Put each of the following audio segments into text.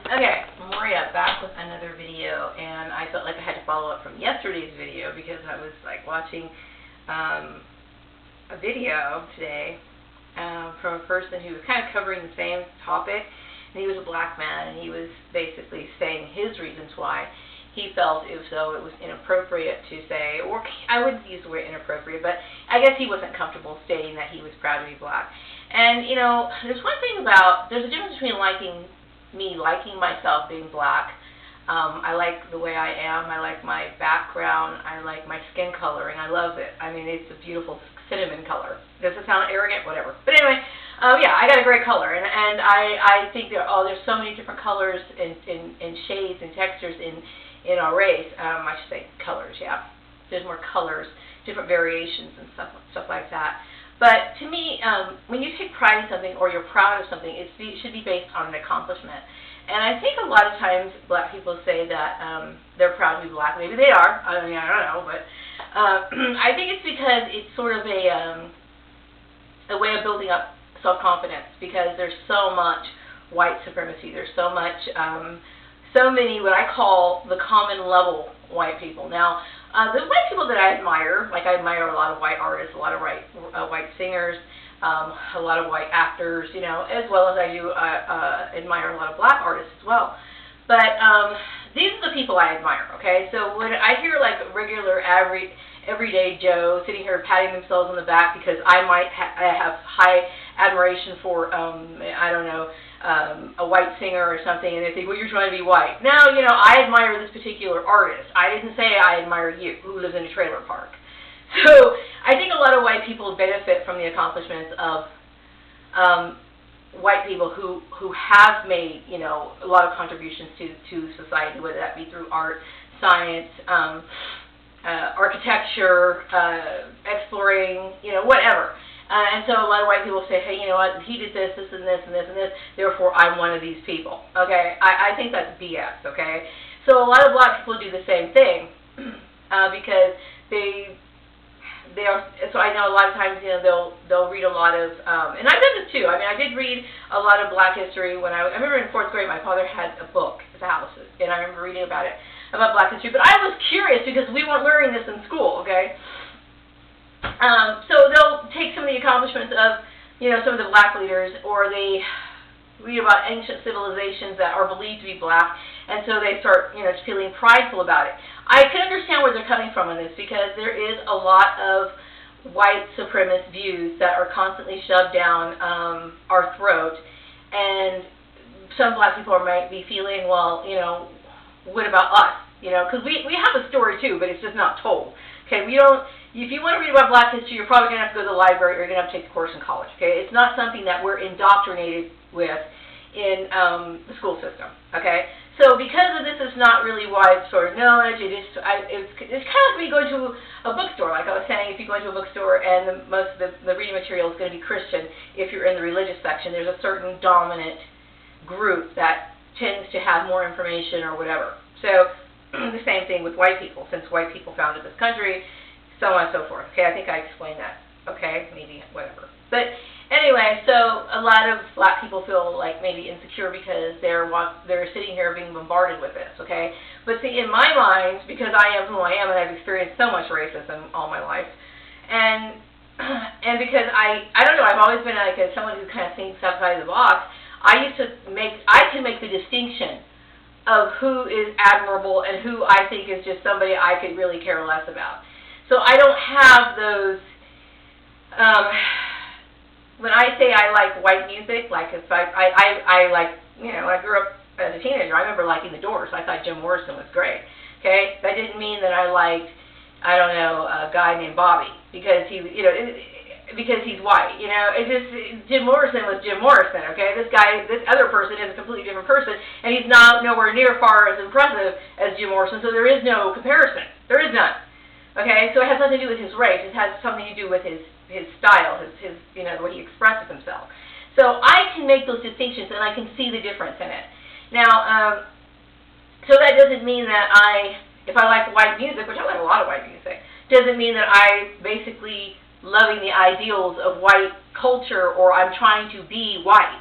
Okay, Maria, back with another video, and I felt like I had to follow up from yesterday's video because I was like watching a video today from a person who was kind of covering the same topic, and he was a black man, and he was basically saying his reasons why he felt as though it was inappropriate to say, or I wouldn't use the word inappropriate, but I guess he wasn't comfortable stating that he was proud to be black. And, you know, there's a difference between liking myself being black. I like the way I am. I like my background. I like my skin coloring. I love it. I mean, it's a beautiful cinnamon color. Does it sound arrogant? Whatever. But anyway, yeah, I got a great color, and I think there's so many different colors and shades and textures in our race. I should say colors. Yeah, there's more colors, different variations and stuff like that. But to me, when you take pride in something or you're proud of something, it should be based on an accomplishment. And I think a lot of times black people say that they're proud to be black. Maybe they are. I mean, I don't know. But I think it's because it's sort of a way of building up self-confidence, because there's so much white supremacy. There's so many what I call the common level white people. Now, the white people that I admire, like I admire a lot of white artists, a lot of white singers, a lot of white actors, you know, as well as I do admire a lot of black artists as well. But these are the people I admire, okay? So when I hear like regular, everyday Joe sitting here patting themselves on the back because I might have high admiration for, I don't know, a white singer or something, and they think, well, you're trying to be white. No, you know, I admire this particular artist. I didn't say I admire you, who lives in a trailer park. So I think a lot of white people benefit from the accomplishments of white people who have made, you know, a lot of contributions to society, whether that be through art, science, architecture, exploring, you know, whatever. And so a lot of white people say, hey, you know what, he did this, this, and this, and this, and this, therefore I'm one of these people, okay? I think that's BS, okay? So a lot of black people do the same thing because they are, so I know a lot of times, you know, they'll read a lot of, and I've done this too. I mean, I did read a lot of black history when I remember in 4th grade, my father had a book at the house, and I remember reading about it, about black history, but I was curious because we weren't learning this in school, okay? So they'll take some of the accomplishments of, you know, some of the black leaders, or they read about ancient civilizations that are believed to be black, and so they start, you know, feeling prideful about it. I can understand where they're coming from on this, because there is a lot of white supremacist views that are constantly shoved down our throat, and some black people might be feeling, well, you know, what about us? You know, because we have a story too, but it's just not told. Okay, we don't. If you want to read about black history, you're probably going to have to go to the library, or you're going to have to take the course in college, okay? It's not something that we're indoctrinated with in the school system, okay? So because of this, it's not really widespread knowledge. It's kind of like when you go to a bookstore, like I was saying, if you go into a bookstore and most of the reading material is going to be Christian, if you're in the religious section, there's a certain dominant group that tends to have more information or whatever. So the same thing with white people, since white people founded this country, so on and so forth. Okay, I think I explained that. Okay, maybe, whatever. But anyway, so a lot of black people feel like maybe insecure because they're sitting here being bombarded with this, okay? But see, in my mind, because I am who I am and I've experienced so much racism all my life, and because I don't know, I've always been like someone who kind of thinks outside the box, I can make the distinction of who is admirable and who I think is just somebody I could really care less about. So I don't have those, when I say I like white music, like if I like, you know, when I grew up as a teenager, I remember liking The Doors. I thought Jim Morrison was great, okay? That didn't mean that I liked, I don't know, a guy named Bobby, because he, you know, because he's white, you know? It just, Jim Morrison was Jim Morrison, okay? This other person is a completely different person, and he's not nowhere near far as impressive as Jim Morrison, so there is no comparison. There is none. Okay, so it has nothing to do with his race. It has something to do with his style, his you know, the way he expresses himself. So I can make those distinctions, and I can see the difference in it. Now, so that doesn't mean that if I like white music, which I like a lot of white music, doesn't mean that I basically loving the ideals of white culture, or I'm trying to be white.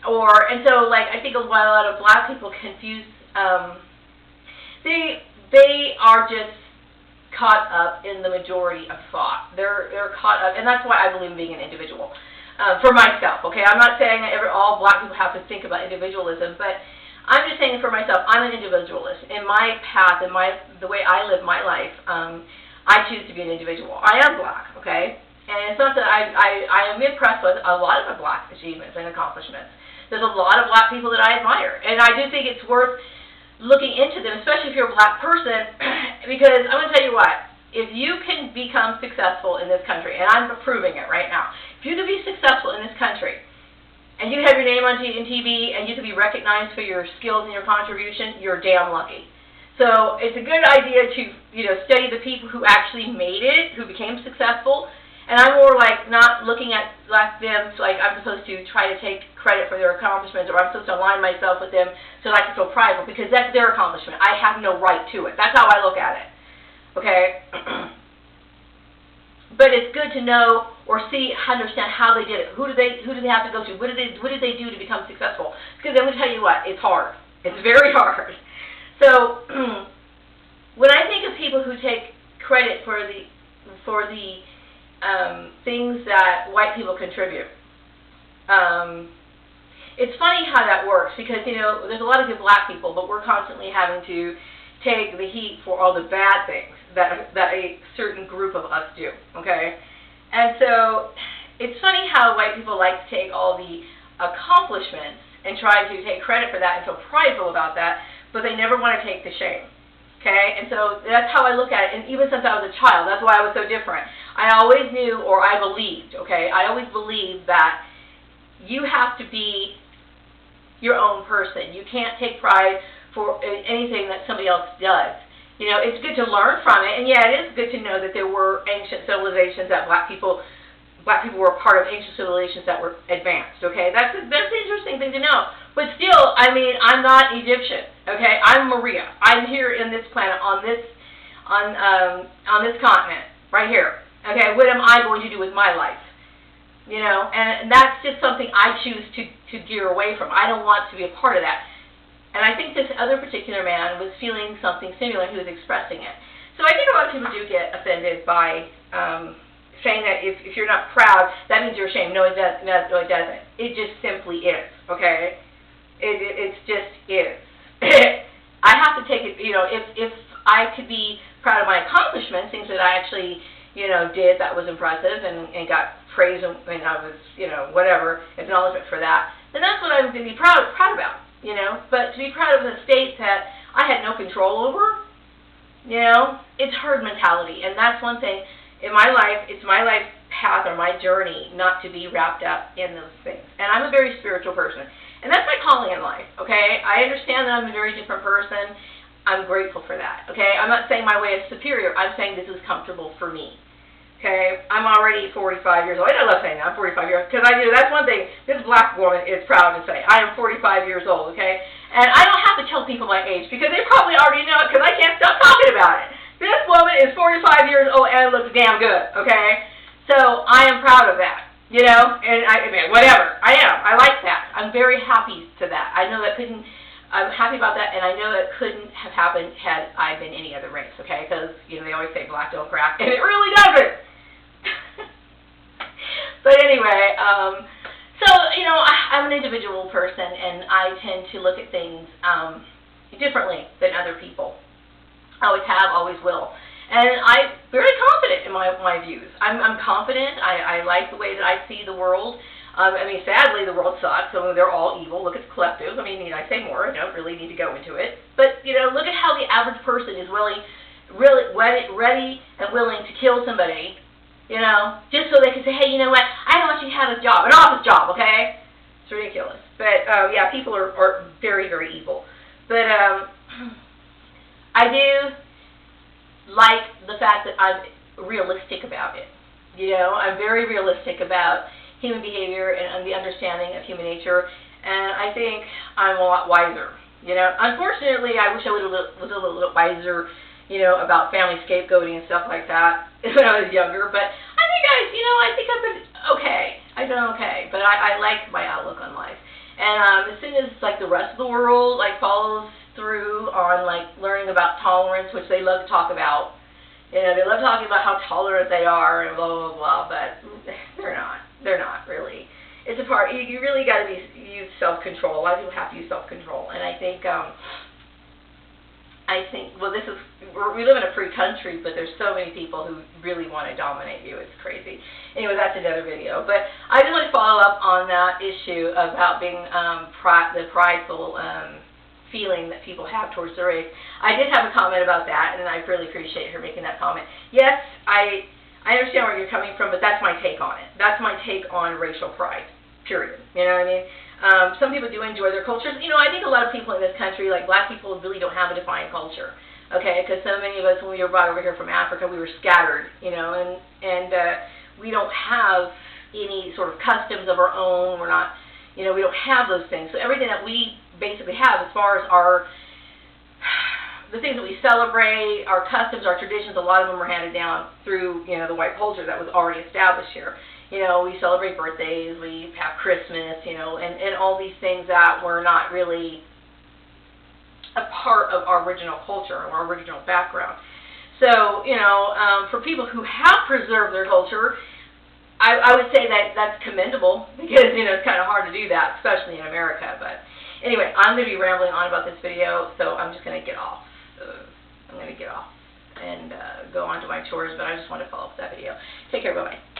And so, like, I think a lot of black people confuse, they are just caught up in the majority of thought. They're caught up, and that's why I believe in being an individual. For myself, okay? I'm not saying that all black people have to think about individualism, but I'm just saying for myself, I'm an individualist. In my path, the way I live my life, I choose to be an individual. I am black, okay? And it's not that I am impressed with a lot of the black achievements and accomplishments. There's a lot of black people that I admire, and I do think it's worth looking into them, especially if you're a black person, because I'm going to tell you what, if you can become successful in this country, and I'm proving it right now, if you can be successful in this country, and you have your name on TV, and you can be recognized for your skills and your contribution, you're damn lucky. So it's a good idea to, study the people who actually made it, who became successful, and I'm more like not looking at them like I'm supposed to try to take credit for their accomplishments, or I'm supposed to align myself with them so that I can feel prideful, because that's their accomplishment. I have no right to it. That's how I look at it. Okay? But it's good to know or understand how they did it. Who do they have to go to? What did they do to become successful? Because I'm going to tell you what, it's hard. It's very hard. So when I think of people who take credit for the things that white people contribute, it's funny how that works, because there's a lot of good black people, but we're constantly having to take the heat for all the bad things that a certain group of us do, okay? And so it's funny how white people like to take all the accomplishments and try to take credit for that and feel prideful about that, but they never want to take the shame, okay? And so that's how I look at it, and even since I was a child, that's why I was so different. I always knew, or I believed, okay? I always believed that you have to be your own person. You can't take pride for anything that somebody else does. It's good to learn from it, and yeah, it is good to know that there were ancient civilizations that black people were a part of, ancient civilizations that were advanced, okay? That's an interesting thing to know. But still, I mean, I'm not Egyptian, okay? I'm Maria. I'm here in this planet, on this continent, right here. Okay, what am I going to do with my life? And that's just something I choose to gear away from. I don't want to be a part of that. And I think this other particular man was feeling something similar. He was expressing it. So I think a lot of people do get offended by saying that if you're not proud, that means you're ashamed. No, it doesn't. No, it doesn't. It just simply is, okay? It just is. I have to take it, if I could be proud of my accomplishments, things that I actually did that was impressive and got praise, and I was, whatever, acknowledgement for that, then that's what I'm going to be proud about, But to be proud of a state that I had no control over, it's herd mentality, and that's one thing in my life. It's my life path or my journey not to be wrapped up in those things. And I'm a very spiritual person, and that's my calling in life, okay? I understand that I'm a very different person. I'm grateful for that, okay? I'm not saying my way is superior. I'm saying this is comfortable for me. Okay, I'm already 45 years old. I love saying that, I'm 45 years old, because that's one thing this black woman is proud to say. I am 45 years old, okay? And I don't have to tell people my age, because they probably already know it, because I can't stop talking about it. This woman is 45 years old and looks damn good, okay? So I am proud of that, and whatever. I am. I like that. I'm very happy to that. I'm happy about that, and I know it couldn't have happened had I been any other race, okay? Because, they always say black don't crack, and it really doesn't. But anyway, I'm an individual person, and I tend to look at things differently than other people. I always have, always will. And I'm very confident in my views. I'm confident. I like the way that I see the world. Sadly, the world sucks. They're all evil. Look at the collective. Need I say more? I don't really need to go into it. But, look at how the average person is really ready and willing to kill somebody, just so they can say, hey, you know what? I don't want you to have a job, an office job, okay? It's ridiculous. But, yeah, people are very, very evil. But I do like the fact that I'm realistic about it. I'm very realistic about human behavior and the understanding of human nature, and I think I'm a lot wiser. Unfortunately, I wish I was a little bit wiser, about family scapegoating and stuff like that when I was younger. But I think I've been okay. I've done okay, but I like my outlook on life. And as soon as like the rest of the world like follows through on like learning about tolerance, which they love to talk about, you know, they love talking about how tolerant they are and blah blah blah, but they're not. They're not really. It's a part. You really got to use self-control. A lot of people have to use self-control, and I think well, we live in a free country, but there's so many people who really want to dominate you. It's crazy. Anyway, that's another video. But I just want to follow up on that issue about being the prideful feeling that people have towards their race. I did have a comment about that, and I really appreciate her making that comment. Yes, I understand where you're coming from, but that's my take on it. That's my take on racial pride, period. You know what I mean? Some people do enjoy their cultures. You know, I think a lot of people in this country, like black people, really don't have a defined culture. Okay, because so many of us, when we were brought over here from Africa, we were scattered, you know, and we don't have any sort of customs of our own. We're not, you know, we don't have those things. So everything that we basically have as far as the things that we celebrate, our customs, our traditions, a lot of them were handed down through, you know, the white culture that was already established here. You know, we celebrate birthdays, we have Christmas, you know, and all these things that were not really a part of our original culture or our original background. So, you know, for people who have preserved their culture, I would say that that's commendable because, you know, it's kind of hard to do that, especially in America. But anyway, I'm going to be rambling on about this video, so I'm just going to get off. I'm going to get off and go on to my chores, but I just want to follow up that video. Take care, bye-bye.